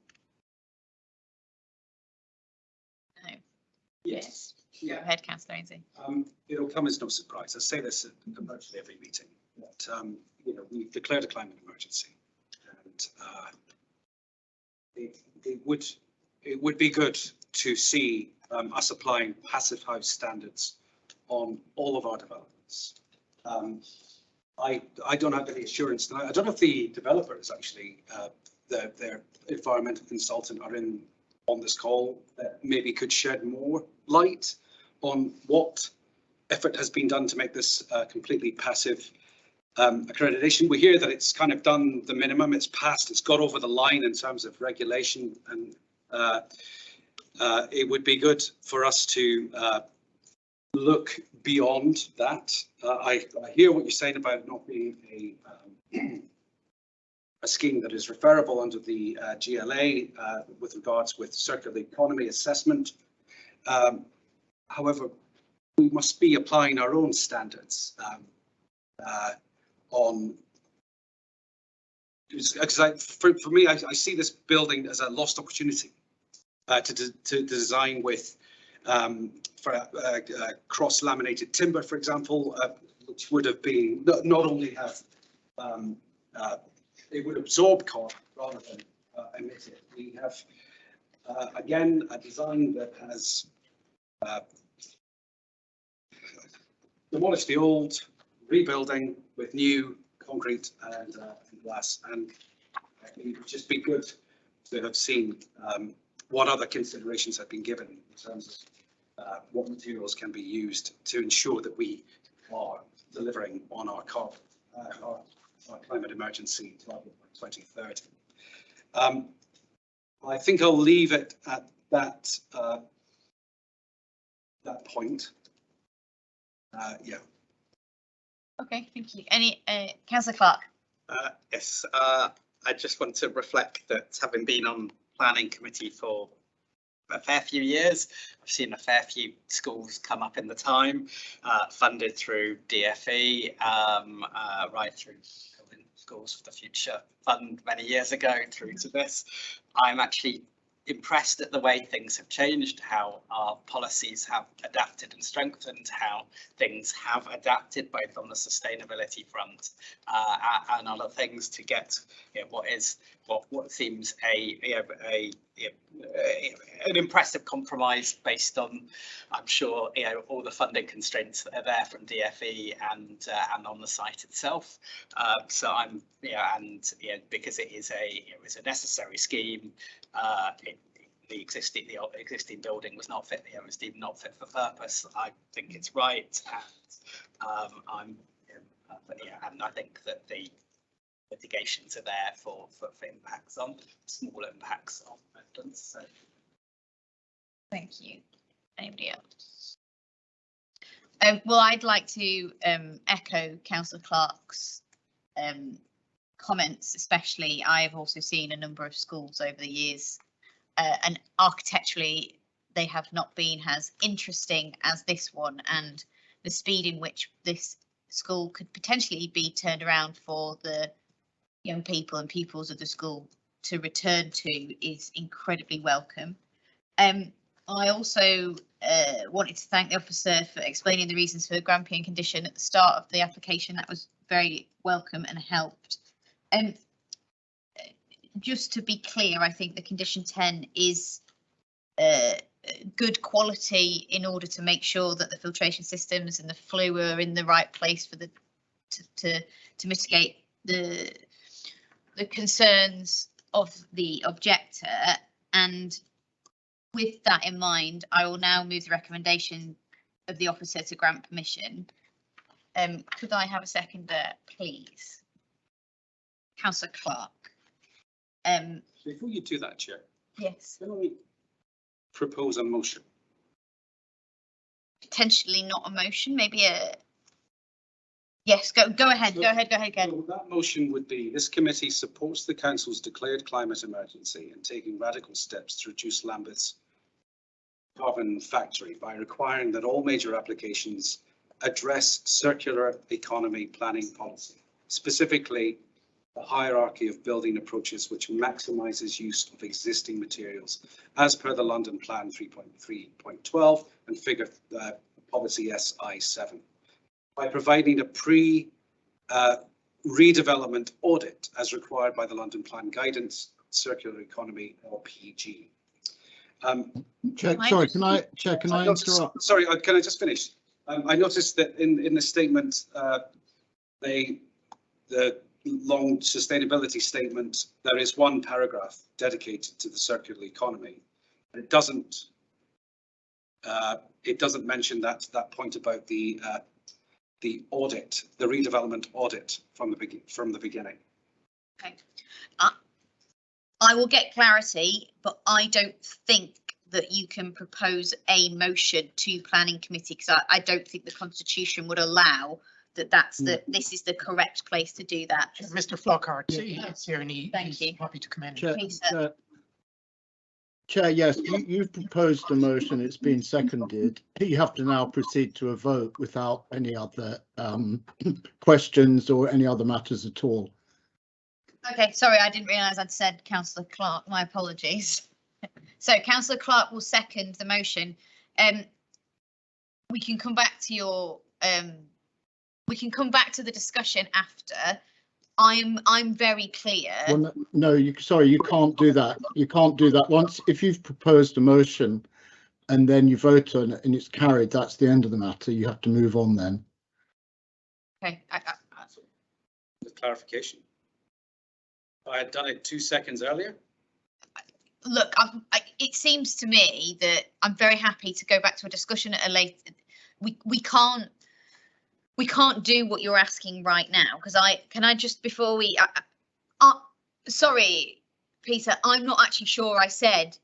No. Yes. Yeah. Go ahead, Councillor Ainslie. It'll come as no surprise. I say this at virtually every meeting, that you know, we've declared a climate emergency, and it would be good to see us applying passive house standards on all of our developments. I don't have any assurance. I don't know if the developers actually, their environmental consultant are on this call, that maybe could shed more light on what effort has been done to make this completely passive accreditation. We hear that it's kind of done the minimum, it's passed, it's got over the line in terms of regulation, and it would be good for us to look beyond that. I hear what you're saying about it not being a scheme that is referable under the GLA with regards with circular economy assessment. However, we must be applying our own standards on, because for me, I see this building as a lost opportunity to design with for cross laminated timber, for example, which would have been not only have it would absorb carbon rather than emit it. We have again a design that has demolished the old, rebuilding with new concrete and glass, and it would just be good to have seen what other considerations have been given in terms of what materials can be used to ensure that we are delivering on our climate emergency target by 2030. I think I'll leave it at that that point. Yeah. Okay, thank you. Any Councillor Clark? Yes, I just want to reflect that having been on planning committee for a fair few years, I've seen a fair few schools come up in the time, funded through DFE, right through Building Schools for the Future Fund many years ago through to this. I'm actually impressed at the way things have changed, how our policies have adapted and strengthened, how things have adapted both on the sustainability front and other things to get what seems an impressive compromise based on, I'm sure, all the funding constraints that are there from DFE and on the site itself. So I'm because it is a necessary scheme. The existing building was not fit. It was deemed not fit for purpose. I think it's right, and and I think that the mitigations are there for impacts on small impacts on residents. So. Thank you. Anybody else? Well, I'd like to echo Councillor Clark's comments, especially. I've also seen a number of schools over the years, and architecturally they have not been as interesting as this one, and the speed in which this school could potentially be turned around for the young people and pupils of the school to return to is incredibly welcome. I also wanted to thank the officer for explaining the reasons for the Grampian condition at the start of the application. That was very welcome and helped. Just to be clear, I think the condition 10 is good quality in order to make sure that the filtration systems and the flue are in the right place for the to mitigate the concerns of the objector. And with that in mind, I will now move the recommendation of the officer to grant permission. Could I have a seconder, please? Councillor Clark. Before you do that, Chair. Yes. Can I propose a motion? Potentially not a motion, maybe a. Yes, go ahead. So, go ahead. So that motion would be: this committee supports the council's declared climate emergency and taking radical steps to reduce Lambeth's carbon factory by requiring that all major applications address circular economy planning policy, specifically the hierarchy of building approaches which maximises use of existing materials as per the London Plan 3.3.12 and figure policy SI7, by providing a redevelopment audit as required by the London Plan Guidance Circular Economy LPG. Chair, sorry, can I interrupt? Sorry, can I just finish? I noticed that in the statement, the long sustainability statement, there is one paragraph dedicated to the circular economy. It doesn't mention that point about the audit, the redevelopment audit from the beginning. Okay, I will get clarity, but I don't think that you can propose a motion to planning committee, because I don't think the constitution would allow that. This is the correct place to do that. Mr. Flockhart is here and he's happy to come in. Chair, yes, you've proposed a motion, it's been seconded. You have to now proceed to a vote without any other questions or any other matters at all. Okay, sorry, I didn't realise I'd said Councillor Clark, my apologies. So Councillor Clark will second the motion. We can come back to your we can come back to the discussion after. I'm very clear. Well, no, sorry, you can't do that. You can't do that. Once, if you've proposed a motion and then you vote on it and it's carried, that's the end of the matter. You have to move on then. Okay, With clarification. I had done it 2 seconds earlier. look, it seems to me that I'm very happy to go back to a discussion at a later. We can't do what you're asking right now, because I just before we sorry, Peter, I'm not actually sure I said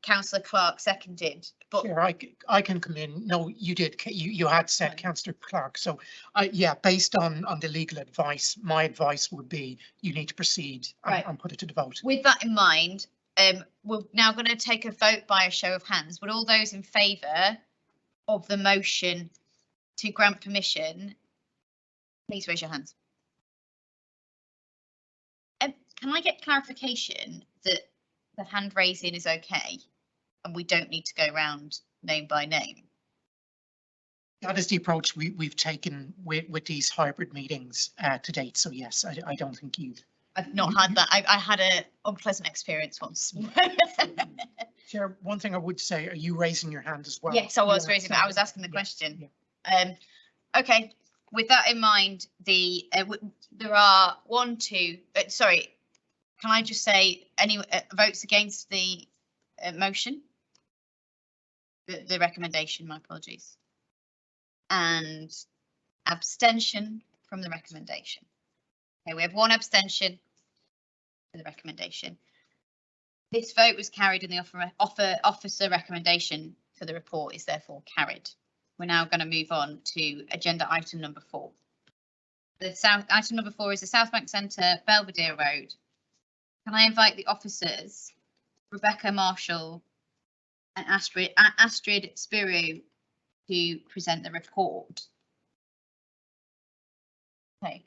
Councillor Clark seconded, but Sure, I can come in. No, you did. You had said Councillor Clark. So yeah, based on the legal advice, my advice would be you need to proceed and put it to the vote. with that in mind, we're now going to take a vote by a show of hands. Would all those in favour of the motion to grant permission, please raise your hands. Can I get clarification that the hand raising is okay and we don't need to go round name by name? That is the approach we've taken with these hybrid meetings to date. So yes, I don't think I've not had that. I had an unpleasant experience once. Chair, one thing I would say, are you raising your hand as well? Yes, I was raising, but I was asking the question. Okay, with that in mind, there are sorry, can I just say any votes against the motion? The recommendation, my apologies. And abstention from the recommendation. Okay, we have one abstention for the recommendation. This vote was carried and the officer recommendation for the report is therefore carried. We're now going to move on to agenda item number 4. Item number 4 is the South Bank Centre, Belvedere Road. Can I invite the officers, Rebecca Marshall and Astrid Spiro, to present the report? Okay,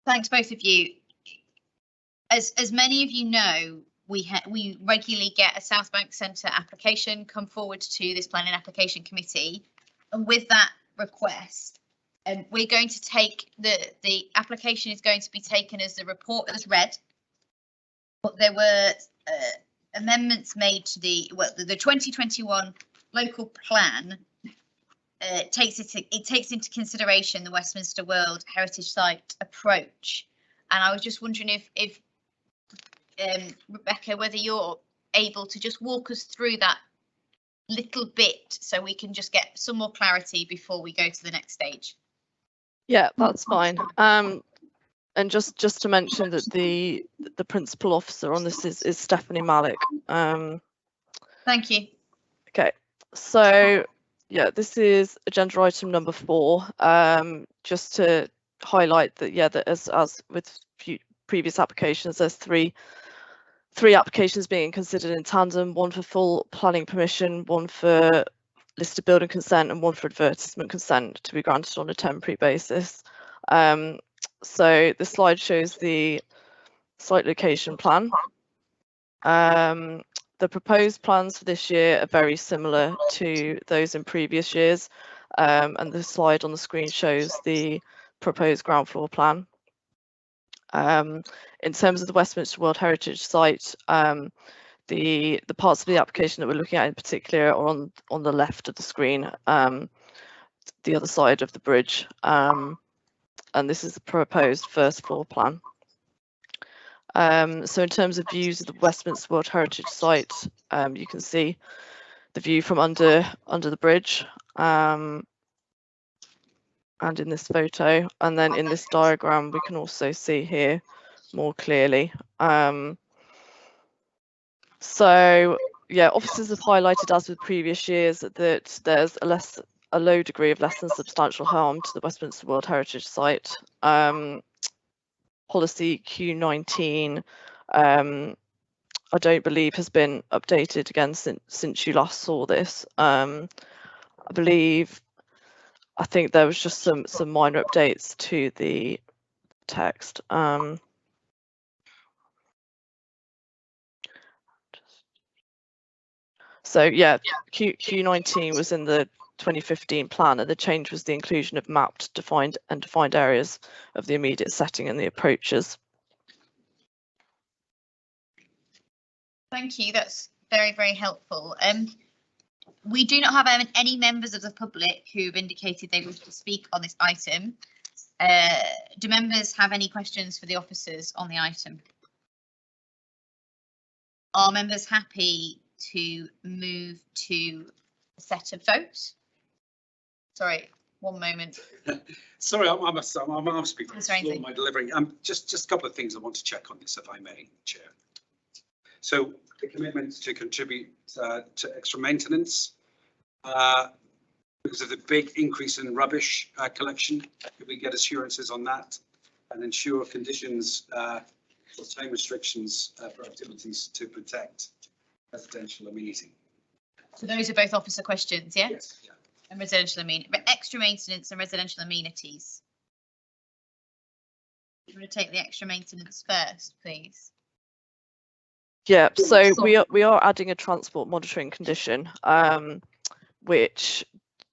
thanks both of you. As many of you know, we regularly get a South Bank Centre application come forward to this planning application committee, and with that request, we're going to take the application is going to be taken as the report as read, but there were amendments made to the 2021 local plan. It takes into consideration the Westminster World Heritage Site approach, and I was just wondering if Rebecca, whether you're able to just walk us through that little bit so we can just get some more clarity before we go to the next stage. Yeah, that's fine. And just to mention that the principal officer on this is Stephanie Malik. Thank you. Okay, so yeah, this is agenda item number 4. Just to highlight that, yeah, that as with previous applications, there's three applications being considered in tandem: one for full planning permission, one for listed building consent, and one for advertisement consent to be granted on a temporary basis. So the slide shows the site location plan. The proposed plans for this year are very similar to those in previous years, and the slide on the screen shows the proposed ground floor plan. In terms of the Westminster World Heritage Site, the parts of the application that we're looking at in particular are on the left of the screen, the other side of the bridge, and this is the proposed first floor plan. So in terms of views of the Westminster World Heritage Site, you can see the view from under the bridge, and in this photo, and then in this diagram we can also see here more clearly. So yeah, officers have highlighted, as with previous years, that there's a low degree of less than substantial harm to the Westminster World Heritage Site. Policy Q19, I don't believe has been updated again since you last saw this. I think there was just some minor updates to the text. So yeah, Q19 was in the 2015 plan, and the change was the inclusion of mapped, defined areas of the immediate setting and the approaches. Thank you. That's very, very helpful. We do not have any members of the public who have indicated they wish to speak on this item. Do members have any questions for the officers on the item? Are members happy to move to a set of vote? Sorry, one moment. Sorry, I'm speaking. Councillor Ainslie. My delivery. Just a couple of things I want to check on this, if I may, Chair. So the commitment to contribute to extra maintenance because of the big increase in rubbish collection. Could we get assurances on that and ensure conditions or time restrictions for activities to protect residential amenity? So those are both officer questions, yeah? Yes. Yeah. And residential extra maintenance and residential amenities. Do you want to take the extra maintenance first, please? Yeah, so we are adding a transport monitoring condition, which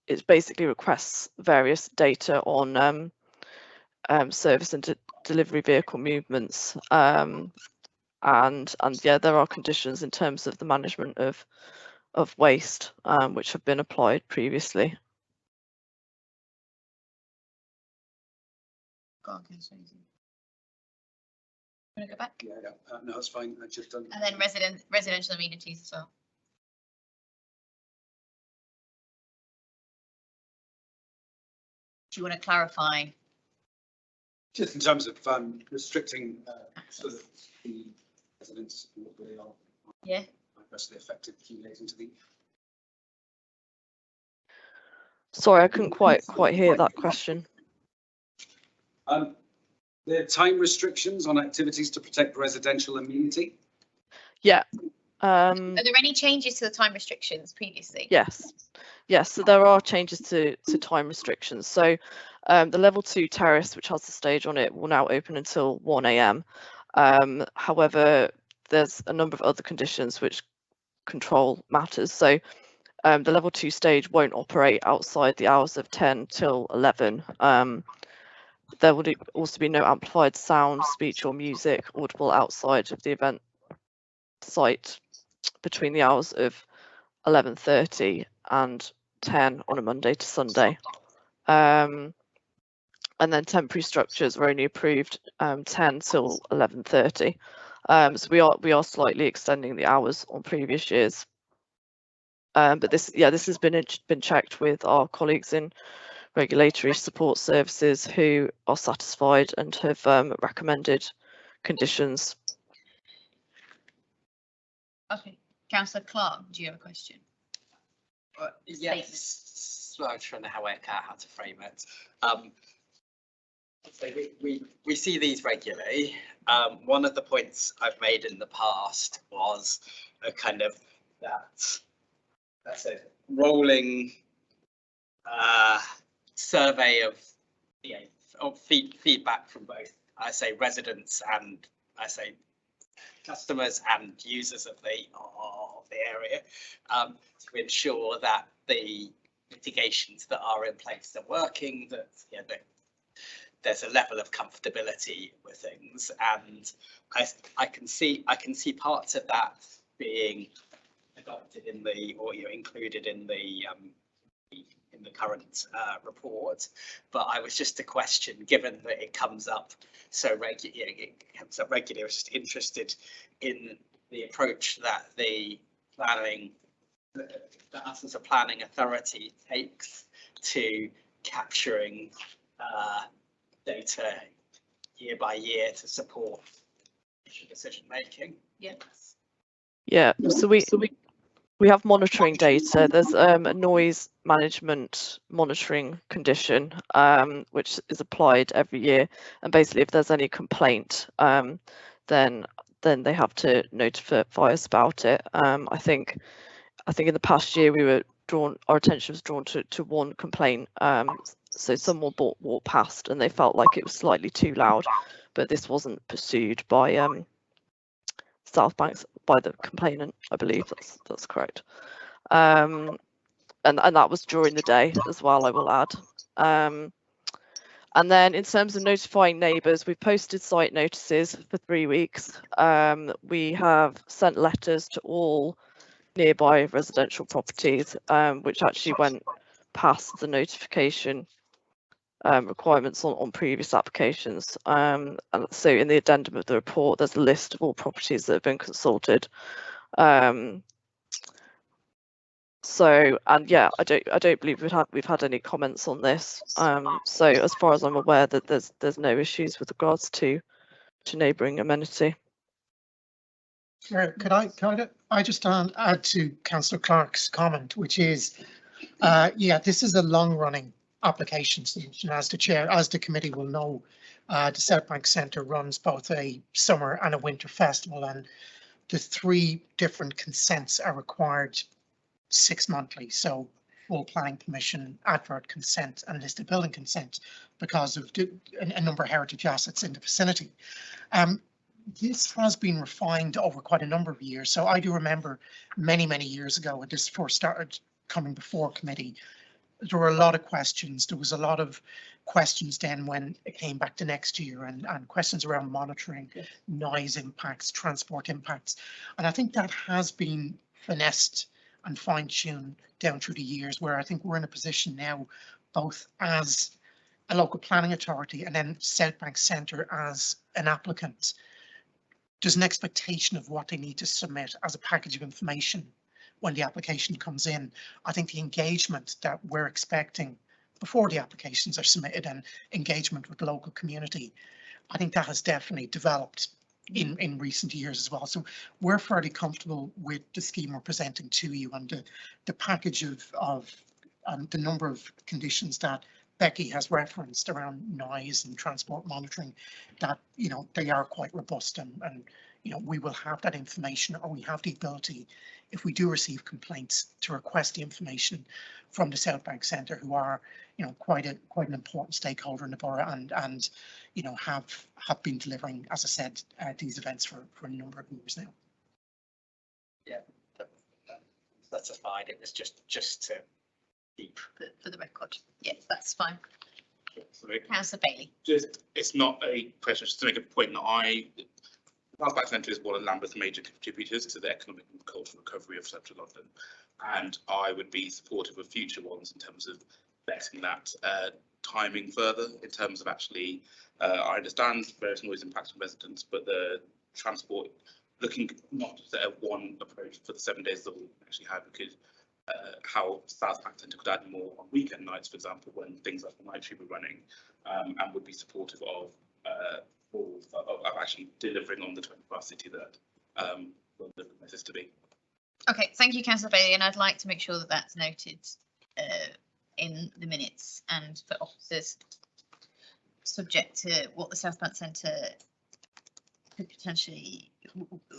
is basically requests various data on service and delivery vehicle movements, and yeah, there are conditions in terms of the management of waste, which have been applied previously. Go on, Councillor. Want to go back? Yeah, no, it's fine. I just done. And then residential amenities as well. Do you want to clarify? Just in terms of restricting sort of the residents and what they are. Yeah. Adversely affected accumulating to the. Sorry, I couldn't quite hear that question. There are time restrictions on activities to protect residential amenity. Yeah. Are there any changes to the time restrictions previously? Yes. So there are changes to time restrictions. So the level 2 terrace, which has the stage on it, will now open until 1 AM. However, there's a number of other conditions which control matters. So the level 2 stage won't operate outside the hours of 10 till 11. There would also be no amplified sound, speech or music audible outside of the event site between the hours of 11:30 and 10 on a Monday to Sunday. And then temporary structures were only approved 10 till 11:30. So we are slightly extending the hours on previous years. But this has been checked with our colleagues in regulatory support services who are satisfied and have recommended conditions. Okay, Councillor Clark, do you have a question? Yes, well, I'm trying to work out how to frame it. So we see these regularly. One of the points I've made in the past was a kind of that's a rolling survey of feedback from both, I say, residents and I say customers and users of the area, to ensure that the mitigations that are in place are working, that there's a level of comfortability with things, and I can see parts of that being adopted in the included in the current report, but I was just a question, given that it comes up so regularly, I was just interested in the approach that the us as a planning authority takes to capturing data year by year to support decision making. Yes. Yeah, so we have monitoring data. There's a noise management monitoring condition, which is applied every year. And basically, if there's any complaint, then they have to notify us about it. I think in the past year our attention was drawn to one complaint. So someone walked past and they felt like it was slightly too loud, but this wasn't pursued by South Banks, by the complainant, I believe that's correct. And that was during the day as well, I will add. And then in terms of notifying neighbours, we've posted site notices for 3 weeks. We have sent letters to all nearby residential properties, which actually went past the notification requirements on previous applications. And so in the addendum of the report, there's a list of all properties that have been consulted. So, and yeah, I don't believe we've had any comments on this. So as far as I'm aware, that there's no issues with regards to neighbouring amenity. Sure. Could I just add to Councillor Clark's comment, which is, yeah, this is a long-running application submission. As the committee will know, the South Bank Centre runs both a summer and a winter festival, and the 3 different consents are required 6 monthly. So full planning permission, advert consent, and listed building consent, because of a number of heritage assets in the vicinity. This has been refined over quite a number of years. So I do remember many years ago when this first started coming before committee, there were a lot of questions. There was a lot of questions then when it came back to next year, and questions around monitoring, noise impacts, transport impacts. And I think that has been finessed and fine-tuned down through the years, where I think we're in a position now, both as a local planning authority and then South Bank Centre as an applicant, there's an expectation of what they need to submit as a package of information when the application comes in. I think the engagement that we're expecting before the applications are submitted and engagement with the local community, I think that has definitely developed in recent years as well. So we're fairly comfortable with the scheme we're presenting to you, and the package of the number of conditions that Becky has referenced around noise and transport monitoring, that, you know, they are quite robust, and you know, we will have that information, or we have the ability, if we do receive complaints, to request the information from the South Bank Centre, who are, you know, quite an important stakeholder in the borough, and you know, have been delivering, as I said, these events for a number of years now. Yeah, that's fine. It was just to keep for the record. Yeah, that's fine. Sorry. Councillor Bailey. It's not a question, just to make a point that South Bank Centre is one of Lambeth's major contributors to the economic and cultural recovery of central London, and I would be supportive of future ones in terms of betting that timing further, in terms of actually, I understand various noise impacts on residents, but the transport, looking not just at one approach for the 7 days that we actually had, because how South Bank Centre could add more on weekend nights, for example, when things like the night tube were running, and would be supportive of actually delivering on the 21st city that London promises to be. Okay, thank you, Councillor Bailey, and I'd like to make sure that that's noted in the minutes, and for officers, subject to what the South Bank Centre could potentially,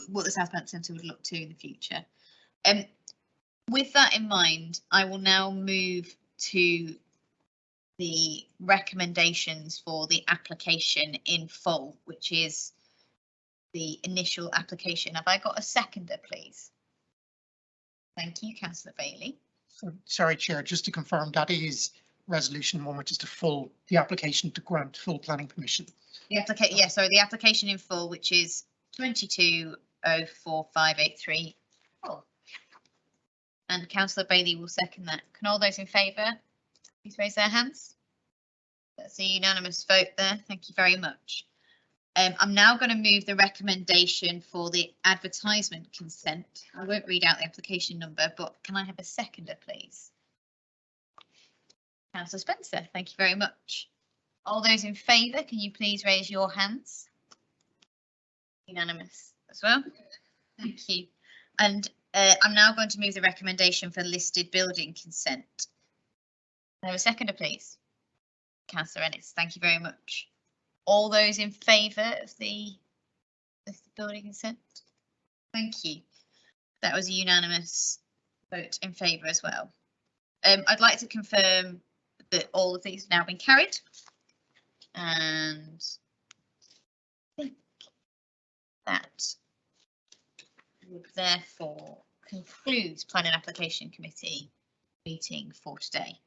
what the South Bank Centre would look to in the future. With that in mind, I will now move to the recommendations for the application in full, which is the initial application. Have I got a seconder, please? Thank you, Councillor Bailey. Sorry, Chair, just to confirm, that is resolution 1, which is the application to grant full planning permission. The application, yeah, sorry, the application in full, which is 22045583. Oh. And Councillor Bailey will second that. Can all those in favour please raise their hands? That's a unanimous vote there. Thank you very much. I'm now going to move the recommendation for the advertisement consent. I won't read out the application number, but can I have a seconder, please? Councillor Spencer, thank you very much. All those in favour, can you please raise your hands? Unanimous as well. Thank you. And I'm now going to move the recommendation for listed building consent. Can I have a seconder, please? Councillor Ennis, thank you very much. All those in favour of the listed building consent? Thank you. That was a unanimous vote in favour as well. I'd like to confirm that all of these have now been carried, and I think that would therefore conclude Planning Application Committee meeting for today.